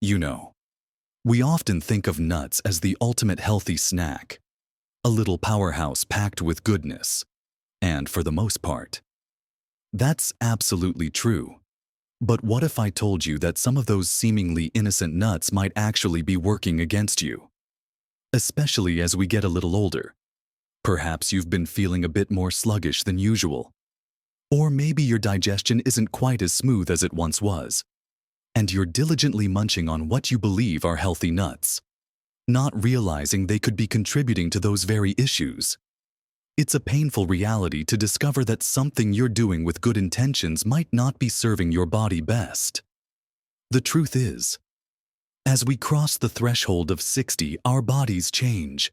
You know, we often think of nuts as the ultimate healthy snack, a little powerhouse packed with goodness. And for the most part, that's absolutely true. But what if I told you that some of those seemingly innocent nuts might actually be working against you? Especially as we get a little older. Perhaps you've been feeling a bit more sluggish than usual. Or maybe your digestion isn't quite as smooth as it once was, and you're diligently munching on what you believe are healthy nuts, not realizing they could be contributing to those very issues. It's a painful reality to discover that something you're doing with good intentions might not be serving your body best. The truth is, as we cross the threshold of 60, our bodies change.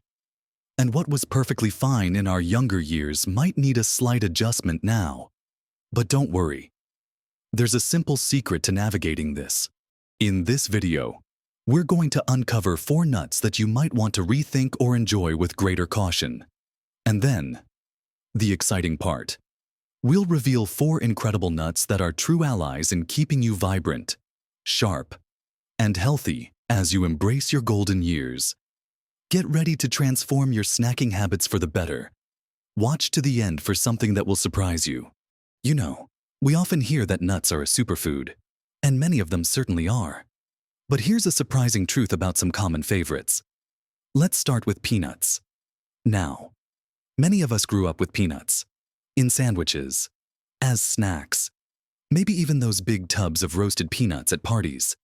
And what was perfectly fine in our younger years might need a slight adjustment now. But don't worry. There's a simple secret to navigating this. In this video, we're going to uncover 4 nuts that you might want to rethink or enjoy with greater caution. And then, the exciting part. We'll reveal 4 incredible nuts that are true allies in keeping you vibrant, sharp, and healthy as you embrace your golden years. Get ready to transform your snacking habits for the better. Watch to the end for something that will surprise you. You know, we often hear that nuts are a superfood, and many of them certainly are. But here's a surprising truth about some common favorites. Let's start with peanuts. Now, many of us grew up with peanuts, in sandwiches, as snacks, maybe even those big tubs of roasted peanuts at parties.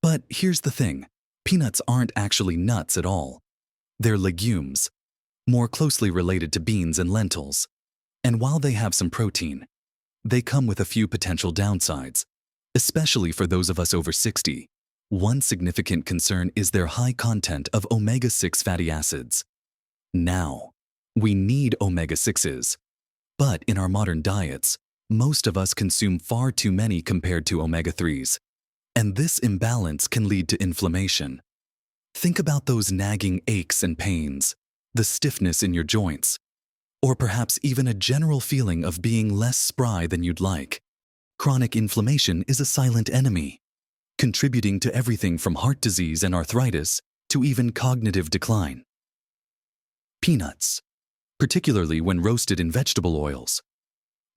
But here's the thing, peanuts aren't actually nuts at all. They're legumes, more closely related to beans and lentils. And while they have some protein, they come with a few potential downsides, especially for those of us over 60. One significant concern is their high content of omega-6 fatty acids. Now, we need omega-6s, but in our modern diets, most of us consume far too many compared to omega-3s, and this imbalance can lead to inflammation. Think about those nagging aches and pains, the stiffness in your joints, or perhaps even a general feeling of being less spry than you'd like. Chronic inflammation is a silent enemy, contributing to everything from heart disease and arthritis to even cognitive decline. Peanuts, particularly when roasted in vegetable oils,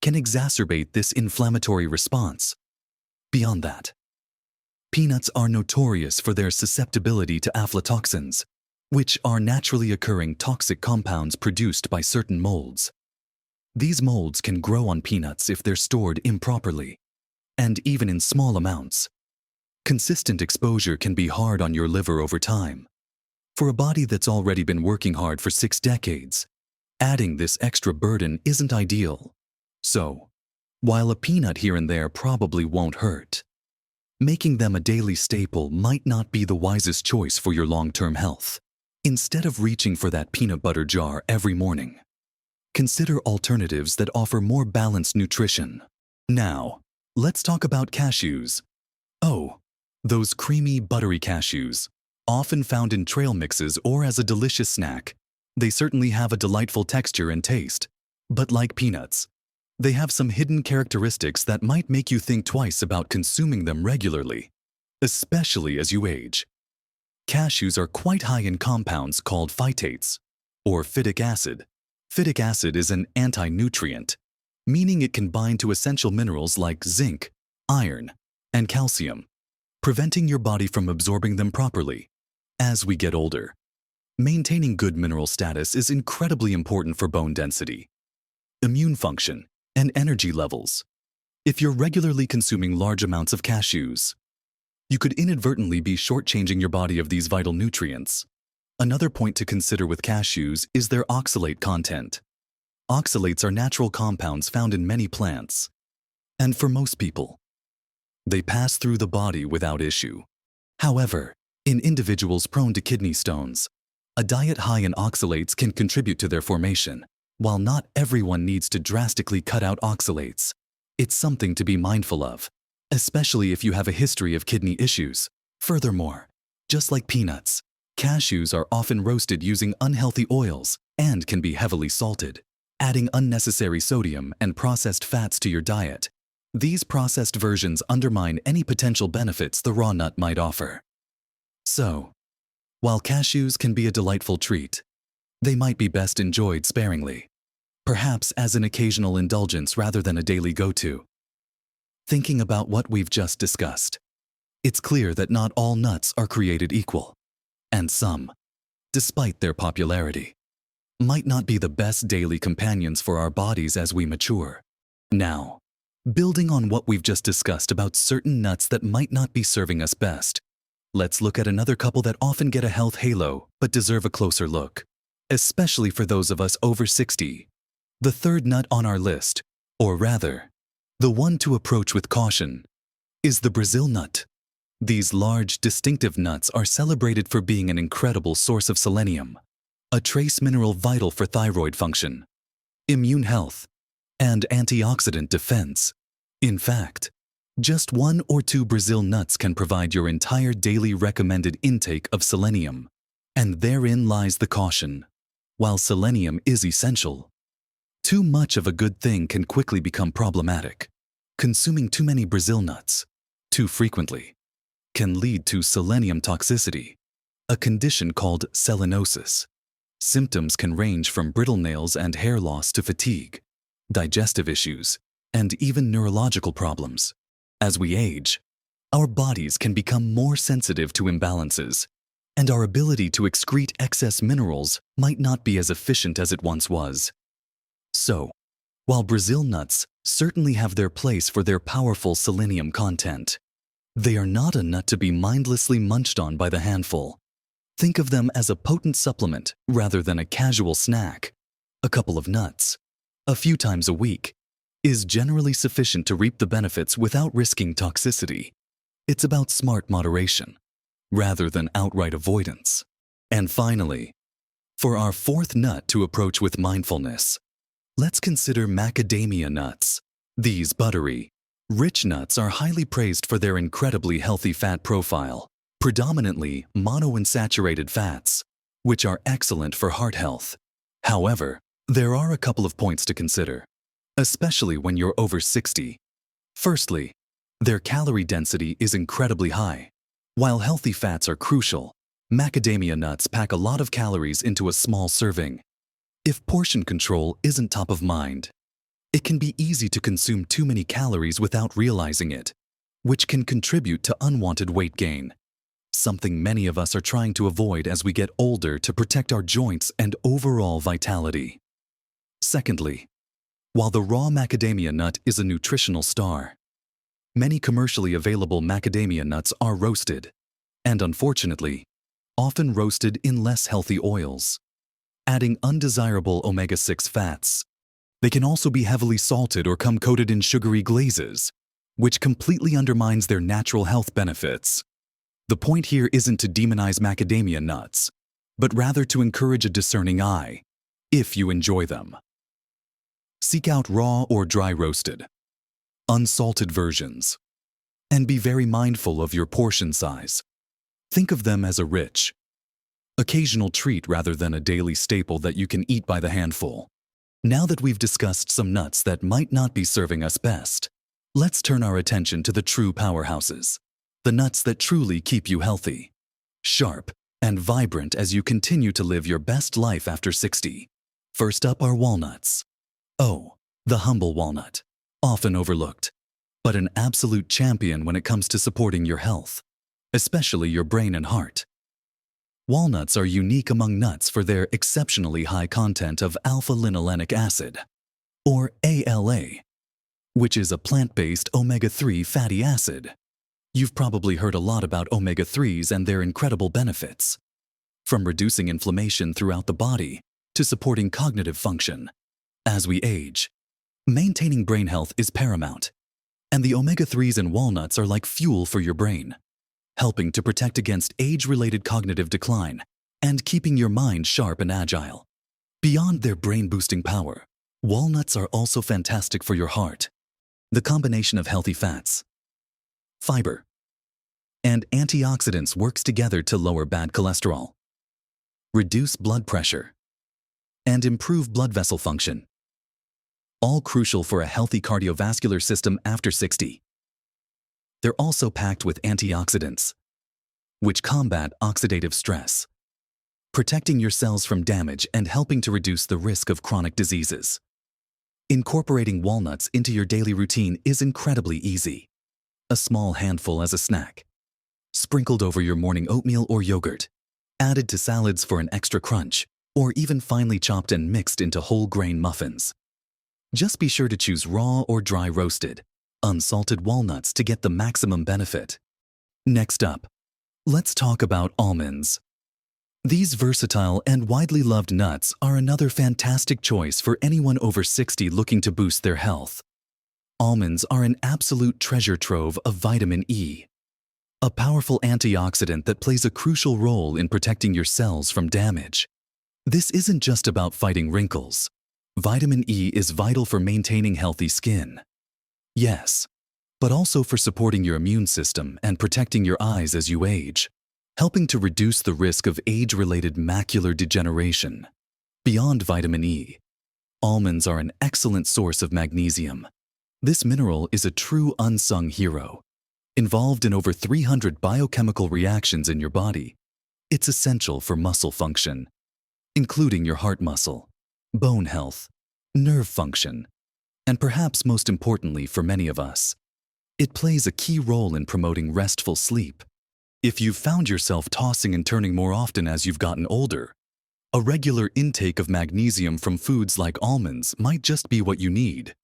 can exacerbate this inflammatory response. Beyond that, peanuts are notorious for their susceptibility to aflatoxins, which are naturally occurring toxic compounds produced by certain molds. These molds can grow on peanuts if they're stored improperly, and even in small amounts. Consistent exposure can be hard on your liver over time. For a body that's already been working hard for 6 decades, adding this extra burden isn't ideal. So, while a peanut here and there probably won't hurt, making them a daily staple might not be the wisest choice for your long-term health. Instead of reaching for that peanut butter jar every morning, consider alternatives that offer more balanced nutrition. Now, let's talk about cashews. Oh, those creamy, buttery cashews, often found in trail mixes or as a delicious snack. They certainly have a delightful texture and taste. But like peanuts, they have some hidden characteristics that might make you think twice about consuming them regularly, especially as you age. Cashews are quite high in compounds called phytates, or phytic acid. Phytic acid is an anti-nutrient, meaning it can bind to essential minerals like zinc, iron, and calcium, preventing your body from absorbing them properly. As we get older, maintaining good mineral status is incredibly important for bone density, immune function, and energy levels. If you're regularly consuming large amounts of cashews, you could inadvertently be shortchanging your body of these vital nutrients. Another point to consider with cashews is their oxalate content. Oxalates are natural compounds found in many plants, and for most people, they pass through the body without issue. However, in individuals prone to kidney stones, a diet high in oxalates can contribute to their formation. While not everyone needs to drastically cut out oxalates, it's something to be mindful of, especially if you have a history of kidney issues. Furthermore, just like peanuts, cashews are often roasted using unhealthy oils and can be heavily salted, adding unnecessary sodium and processed fats to your diet. These processed versions undermine any potential benefits the raw nut might offer. So, while cashews can be a delightful treat, they might be best enjoyed sparingly, perhaps as an occasional indulgence rather than a daily go-to. Thinking about what we've just discussed, it's clear that not all nuts are created equal, and some, despite their popularity, might not be the best daily companions for our bodies as we mature. Now, building on what we've just discussed about certain nuts that might not be serving us best, let's look at another couple that often get a health halo but deserve a closer look, especially for those of us over 60. The third nut on our list, or rather, the one to approach with caution, is the Brazil nut. These large, distinctive nuts are celebrated for being an incredible source of selenium, a trace mineral vital for thyroid function, immune health, and antioxidant defense. In fact, just 1 or 2 Brazil nuts can provide your entire daily recommended intake of selenium, and therein lies the caution. While selenium is essential, too much of a good thing can quickly become problematic. Consuming too many Brazil nuts, too frequently, can lead to selenium toxicity, a condition called selenosis. Symptoms can range from brittle nails and hair loss to fatigue, digestive issues, and even neurological problems. As we age, our bodies can become more sensitive to imbalances, and our ability to excrete excess minerals might not be as efficient as it once was. So, while Brazil nuts certainly have their place for their powerful selenium content, they are not a nut to be mindlessly munched on by the handful. Think of them as a potent supplement rather than a casual snack. A couple of nuts, a few times a week, is generally sufficient to reap the benefits without risking toxicity. It's about smart moderation, rather than outright avoidance. And finally, for our fourth nut to approach with mindfulness, let's consider macadamia nuts. These buttery, rich nuts are highly praised for their incredibly healthy fat profile, predominantly monounsaturated fats, which are excellent for heart health. However, there are a couple of points to consider, especially when you're over 60. Firstly, their calorie density is incredibly high. While healthy fats are crucial, macadamia nuts pack a lot of calories into a small serving. If portion control isn't top of mind, it can be easy to consume too many calories without realizing it, which can contribute to unwanted weight gain, something many of us are trying to avoid as we get older to protect our joints and overall vitality. Secondly, while the raw macadamia nut is a nutritional star, many commercially available macadamia nuts are roasted, and unfortunately, often roasted in less healthy oils, adding undesirable omega-6 fats. They can also be heavily salted or come coated in sugary glazes, which completely undermines their natural health benefits. The point here isn't to demonize macadamia nuts, but rather to encourage a discerning eye, if you enjoy them. Seek out raw or dry roasted, unsalted versions, and be very mindful of your portion size. Think of them as a rich, occasional treat rather than a daily staple that you can eat by the handful. Now that we've discussed some nuts that might not be serving us best, let's turn our attention to the true powerhouses, the nuts that truly keep you healthy, sharp, and vibrant as you continue to live your best life after 60. First up are walnuts. Oh, the humble walnut, often overlooked, but an absolute champion when it comes to supporting your health, especially your brain and heart. Walnuts are unique among nuts for their exceptionally high content of alpha-linolenic acid, or ALA, which is a plant-based omega-3 fatty acid. You've probably heard a lot about omega-3s and their incredible benefits, from reducing inflammation throughout the body to supporting cognitive function. As we age, maintaining brain health is paramount, and the omega-3s in walnuts are like fuel for your brain, helping to protect against age-related cognitive decline and keeping your mind sharp and agile. Beyond their brain-boosting power, walnuts are also fantastic for your heart. The combination of healthy fats, fiber, and antioxidants works together to lower bad cholesterol, reduce blood pressure, and improve blood vessel function, all crucial for a healthy cardiovascular system after 60. They're also packed with antioxidants, which combat oxidative stress, protecting your cells from damage and helping to reduce the risk of chronic diseases. Incorporating walnuts into your daily routine is incredibly easy. A small handful as a snack, sprinkled over your morning oatmeal or yogurt, added to salads for an extra crunch, or even finely chopped and mixed into whole grain muffins. Just be sure to choose raw or dry roasted, unsalted walnuts to get the maximum benefit. Next up, let's talk about almonds. These versatile and widely loved nuts are another fantastic choice for anyone over 60 looking to boost their health. Almonds are an absolute treasure trove of vitamin E, a powerful antioxidant that plays a crucial role in protecting your cells from damage. This isn't just about fighting wrinkles. Vitamin E is vital for maintaining healthy skin. Yes, but also for supporting your immune system and protecting your eyes as you age, helping to reduce the risk of age-related macular degeneration. Beyond vitamin E, almonds are an excellent source of magnesium. This mineral is a true unsung hero. Involved in over 300 biochemical reactions in your body, it's essential for muscle function, including your heart muscle, bone health, nerve function, and perhaps most importantly for many of us, it plays a key role in promoting restful sleep. If you've found yourself tossing and turning more often as you've gotten older, a regular intake of magnesium from foods like almonds might just be what you need.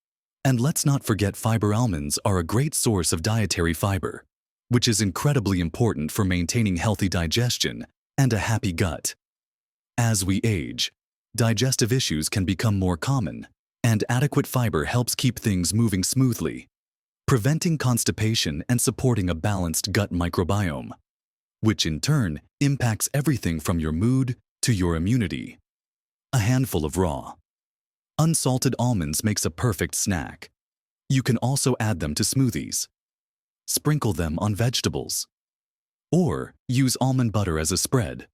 And let's not forget fiber. Almonds are a great source of dietary fiber, which is incredibly important for maintaining healthy digestion and a happy gut. As we age, digestive issues can become more common, and adequate fiber helps keep things moving smoothly, preventing constipation and supporting a balanced gut microbiome, which in turn impacts everything from your mood to your immunity. A handful of raw, unsalted almonds makes a perfect snack. You can also add them to smoothies, sprinkle them on vegetables, or use almond butter as a spread.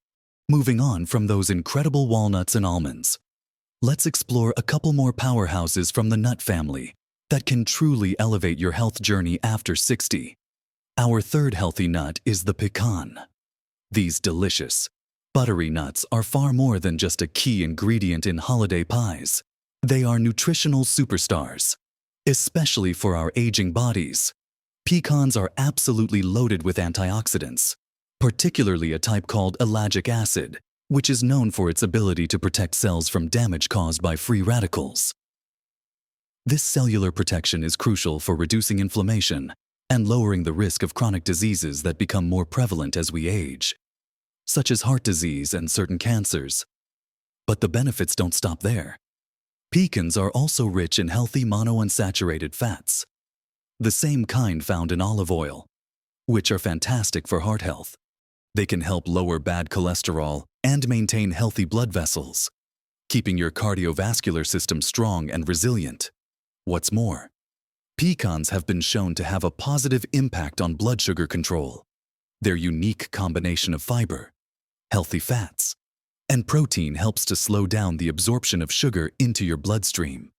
Moving on from those incredible walnuts and almonds, let's explore a couple more powerhouses from the nut family that can truly elevate your health journey after 60. Our third healthy nut is the pecan. These delicious, buttery nuts are far more than just a key ingredient in holiday pies. They are nutritional superstars, especially for our aging bodies. Pecans are absolutely loaded with antioxidants, particularly a type called ellagic acid, which is known for its ability to protect cells from damage caused by free radicals. This cellular protection is crucial for reducing inflammation and lowering the risk of chronic diseases that become more prevalent as we age, such as heart disease and certain cancers. But the benefits don't stop there. Pecans are also rich in healthy monounsaturated fats, the same kind found in olive oil, which are fantastic for heart health. They can help lower bad cholesterol and maintain healthy blood vessels, keeping your cardiovascular system strong and resilient. What's more, pecans have been shown to have a positive impact on blood sugar control. Their unique combination of fiber, healthy fats, and protein helps to slow down the absorption of sugar into your bloodstream,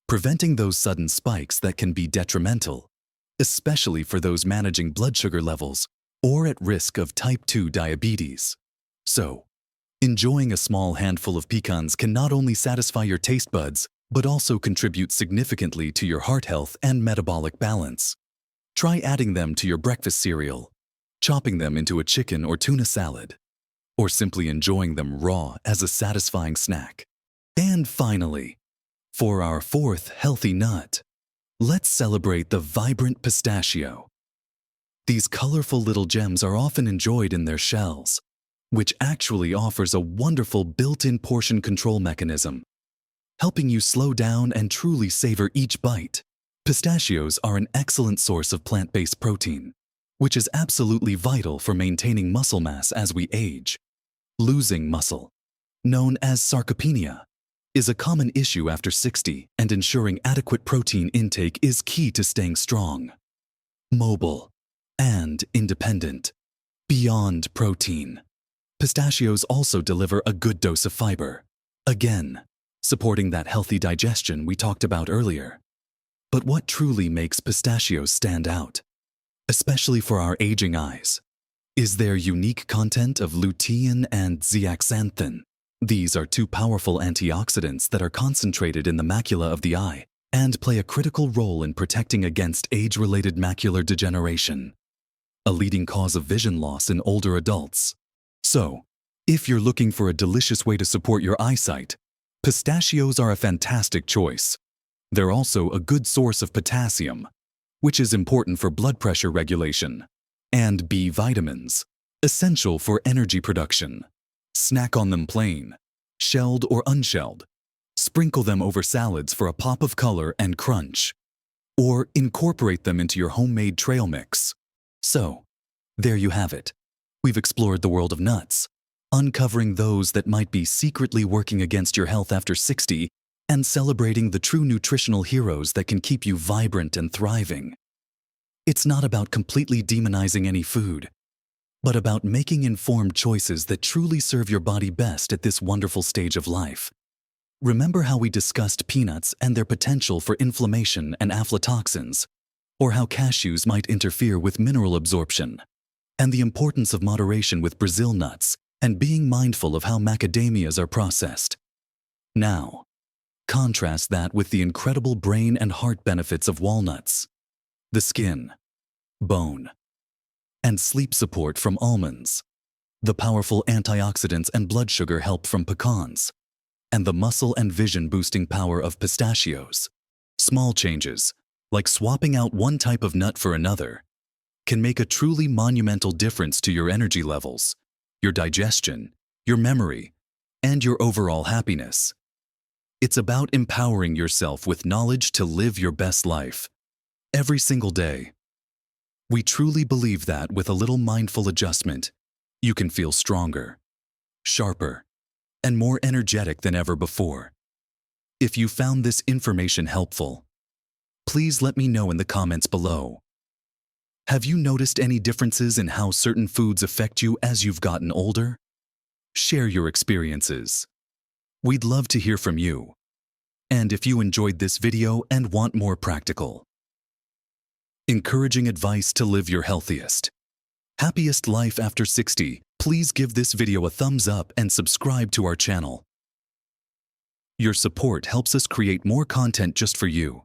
preventing those sudden spikes that can be detrimental, especially for those managing blood sugar levels or at risk of type 2 diabetes. So, enjoying a small handful of pecans can not only satisfy your taste buds, but also contribute significantly to your heart health and metabolic balance. Try adding them to your breakfast cereal, chopping them into a chicken or tuna salad, or simply enjoying them raw as a satisfying snack. And finally, for our fourth healthy nut, let's celebrate the vibrant pistachio. These colorful little gems are often enjoyed in their shells, which actually offers a wonderful built-in portion control mechanism, helping you slow down and truly savor each bite. Pistachios are an excellent source of plant-based protein, which is absolutely vital for maintaining muscle mass as we age. Losing muscle, known as sarcopenia, is a common issue after 60, and ensuring adequate protein intake is key to staying strong, mobile, and independent. Beyond protein, pistachios also deliver a good dose of fiber, again, supporting that healthy digestion we talked about earlier. But what truly makes pistachios stand out, especially for our aging eyes, is their unique content of lutein and zeaxanthin. These are two powerful antioxidants that are concentrated in the macula of the eye and play a critical role in protecting against age-related macular degeneration, a leading cause of vision loss in older adults. So, if you're looking for a delicious way to support your eyesight, pistachios are a fantastic choice. They're also a good source of potassium, which is important for blood pressure regulation, and B vitamins, essential for energy production. Snack on them plain, shelled or unshelled. Sprinkle them over salads for a pop of color and crunch, or incorporate them into your homemade trail mix. So, there you have it. We've explored the world of nuts, uncovering those that might be secretly working against your health after 60 and celebrating the true nutritional heroes that can keep you vibrant and thriving. It's not about completely demonizing any food, but about making informed choices that truly serve your body best at this wonderful stage of life. Remember how we discussed peanuts and their potential for inflammation and aflatoxins, or how cashews might interfere with mineral absorption, and the importance of moderation with Brazil nuts and being mindful of how macadamias are processed. Now, contrast that with the incredible brain and heart benefits of walnuts, the skin, bone, and sleep support from almonds, the powerful antioxidants and blood sugar help from pecans, and the muscle and vision-boosting power of pistachios. Small changes, like swapping out one type of nut for another, can make a truly monumental difference to your energy levels, your digestion, your memory, and your overall happiness. It's about empowering yourself with knowledge to live your best life, every single day. We truly believe that with a little mindful adjustment, you can feel stronger, sharper, and more energetic than ever before. If you found this information helpful, please let me know in the comments below. Have you noticed any differences in how certain foods affect you as you've gotten older? Share your experiences. We'd love to hear from you. And if you enjoyed this video and want more practical, encouraging advice to live your healthiest, happiest life after 60, please give this video a thumbs up and subscribe to our channel. Your support helps us create more content just for you.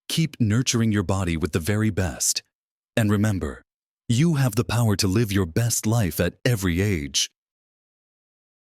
Keep nurturing your body with the very best. And remember, you have the power to live your best life at every age.